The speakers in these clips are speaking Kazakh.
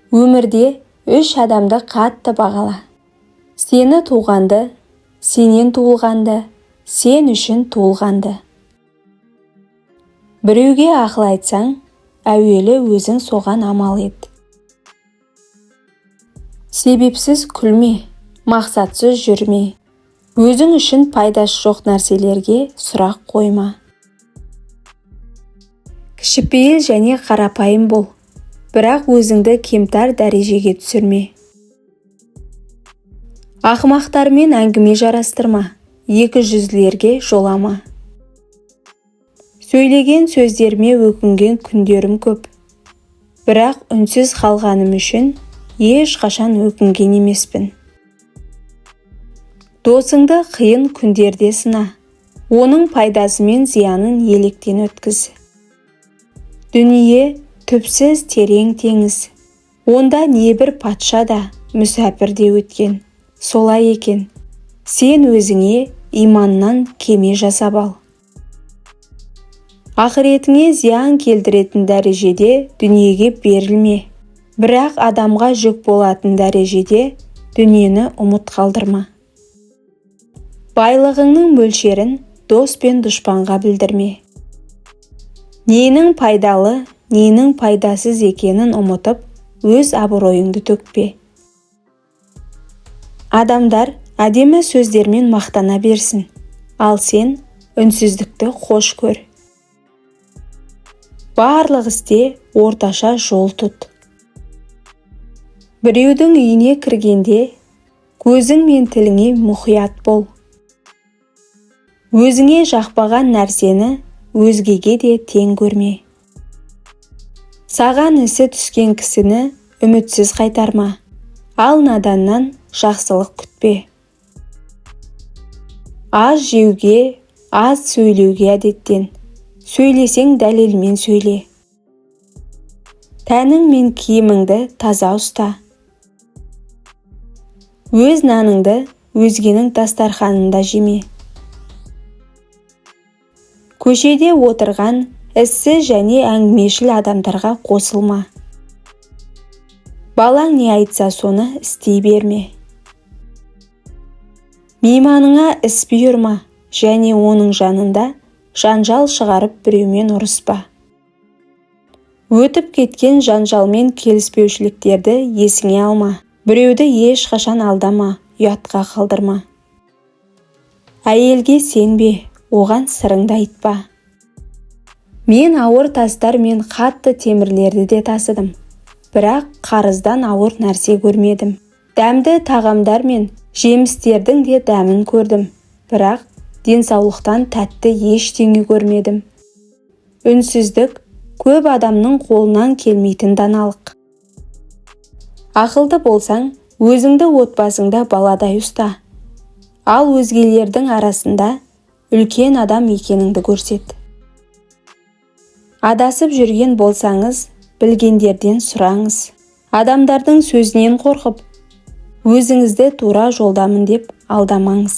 Өмірде 3 адамды қатты бағала. Сені туғанды, сенен туылғанды, сен үшін туылғанды. Біреуге ақыл айтсаң, әуелі өзің соған амал ет. Себепсіз күлме, мақсатсыз жүрме. Өзің үшін пайдасы жоқ нәрселерге сұрақ қойма. Кішіпейіл және қарапайым бол, бірақ өзіңді кемтар дәрежеге түсірме. Ақымақтармен әңгіме жарастырма, екіжүзділерге жолама. Сөйлеген сөздеріме өкінген күндерім көп, бірақ үнсіз қалғаным үшін ешқашан өкінген емеспін. Досыңды қиын күндерде сына, оның пайдасы мен зиянын електен өткіз. Дүние түпсіз терең теңіз, онда небір патша да, мүсәпір де өткен. Солай екен, сен өзіңе иманнан кеме жасап ал. Ақыретіңе зиян келтіретін дәрежеде дүниеге берілме, бірақ адамға жүк болатын дәрежеде дүниені ұмыт қалдырма. Байлығыңның мөлшерін дос пен дұшпанға білдірме. Ненің пайдалы, ненің пайдасыз екенін ұмытып, өз абыройыңды төкпе. Адамдар әдемі сөздермен мақтана берсін, ал сен үнсіздікті қош көр. Барлық істе орташа жол тұт. Біреудің үйіне кіргенде, көзің мен тіліңе мұқият бол. Өзіңе жақпаған нәрсені өзгеге де тең көрме. Саған ісі түскен кісіні үмітсіз қайтарма, ал наданнан жақсылық күтпе. Аз жеуге, аз сөйлеуге әдеттен, сөйлесең дәлелмен сөйле. Тәнің мен киіміңді таза ұста. Өз наныңды өзгенің дастарханында жеме. Көшеде отырған іссіз және әңгімешіл адамдарға қосылма. Балаң не айтса соны істей берме. Мейманыңа іс бұйырма және оның жанында жанжал шығарып біреумен ұрыспа. Өтіп кеткен жанжалмен келіспеушіліктерді есіңе алма. Біреуді ешқашан алдама, ұятқа қалдырма. Әйелге сенбе, оған сырыңды айтпа. Мен ауыр тастар мен қатты темірлерді де тасыдым, бірақ қарыздан ауыр нәрсе көрмедім. Дәмді тағамдар мен жемістердің де дәмін көрдім, бірақ денсаулықтан тәтті ештеңе көрмедім. Үнсіздік көп адамның қолынан келмейтін даналық. Ақылды болсаң, өзіңді отбасыңда баладай ұста, ал өзгелердің арасында үлкен адам екеніңді көрсет. Адасып жүрген болсаңыз, білгендерден сұраңыз. Адамдардың сөзінен қорқып, өзіңізді тура жолдамын деп алдамаңыз.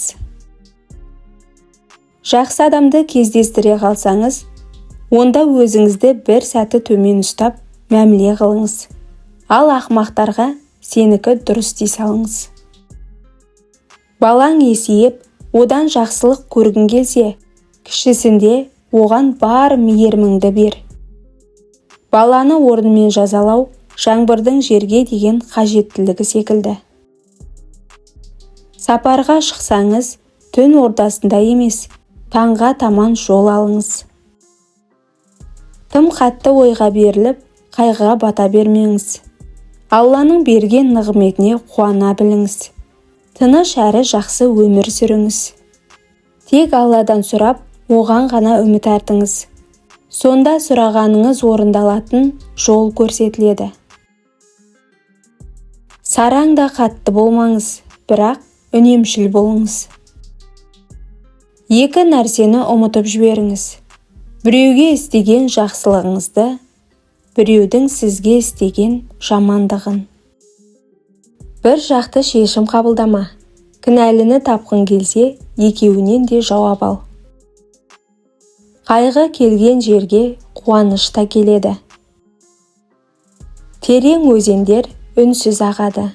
Жақсы адамды кездестіре қалсаңыз, онда өзіңізді бір сәті төмен ұстап, мәміле қылыңыз. Ал ақымақтарға сенікі дұрыс дей салыңыз. Балаң есейіп, одан жақсылық көргің келсе, кішісінде оған бар мейіріміңді бер. Баланы орнымен жазалау жаңбырдың жерге деген қажеттілігі секілді. Сапарға шықсаңыз, түн ортасында емес, таңға таман жол алыңыз. Тым қатты ойға беріліп, қайғыға бата бермеңіз. Алланың берген нығметіне қуана біліңіз. Тыныш әрі жақсы өмір сүріңіз. Тек Алладан сұрап, оған ғана үміт артыңыз. Сонда сұрағаныңыз орындалатын жол көрсетіледі. Сараң да қатты болмаңыз, бірақ үнемшіл болыңыз. Екі нәрсені ұмытып жіберіңіз. Біреуге істеген жақсылығыңызды, біреудің сізге істеген жамандығын. Бір жақты шешім қабылдама. Кінәліні тапқың келсе, екеуінен де жауап ал. Қайғы келген жерге қуаныш та келеді. Терең өзендер үнсіз ағады.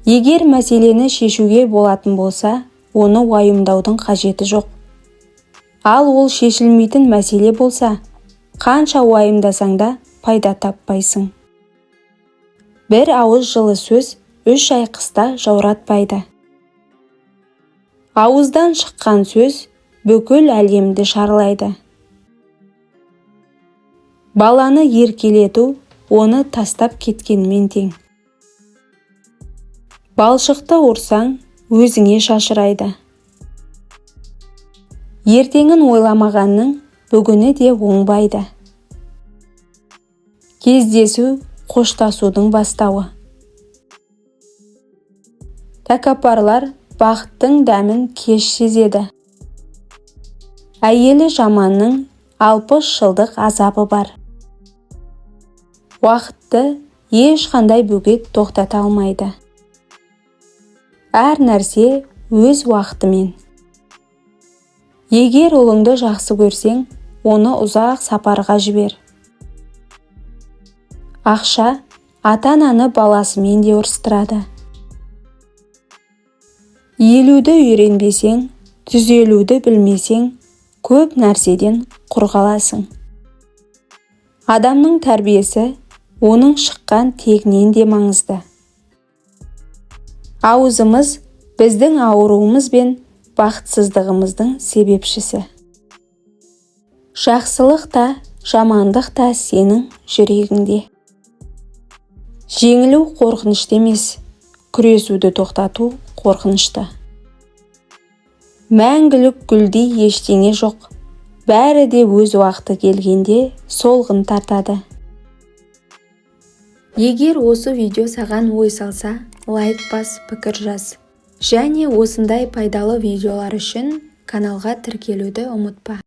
Егер мәселені шешуге болатын болса, оны уайымдаудың қажеті жоқ. Ал ол шешілмейтін мәселе болса, қанша уайымдасаң да пайда таппайсың. Бір ауыз жылы сөз 3 ай қыста жауратпайды. Ауыздан шыққан сөз бүкіл әлемді шарлайды. Баланы еркелету оны тастап кеткенмен тең. Балшықты ұрсаң, өзіңе шашырайды. Ертеңін ойламағанның бүгіні де оңбайды. Кездесу қоштасудың бастауы. Тәкаппарлар бақыттың дәмін кеш сезеді. Әйелі жаманның 60 жылдық азабы бар. Уақытты ешқандай бөгет тоқтата алмайды. Әр нәрсе өз уақытымен. Егер ұлыңды жақсы көрсең, оны ұзақ сапарға жібер. Ақша ата-ананы баласымен де ұрыстырады. Елуді үйренбесең, түзелуді білмесең, көп нәрседен құр қаласың. Адамның тәрбиесі оның шыққан тегінен де маңызды. Аузымыз біздің ауруымыз бен бақытсыздығымыздың себепшісі. Жақсылық та, жамандық та сенің жүрегіңде. Жеңілу қорқынышты емес, күресуді тоқтату қорқынышты. Мәңгілік гүлдей ештеңе жоқ. Бәрі де өз уақыты келгенде солғын тартады. Егер осы видео саған ой салса, лайк бас, пікір жаз. Және осындай пайдалы видеолар үшін каналға тіркелуді ұмытпа.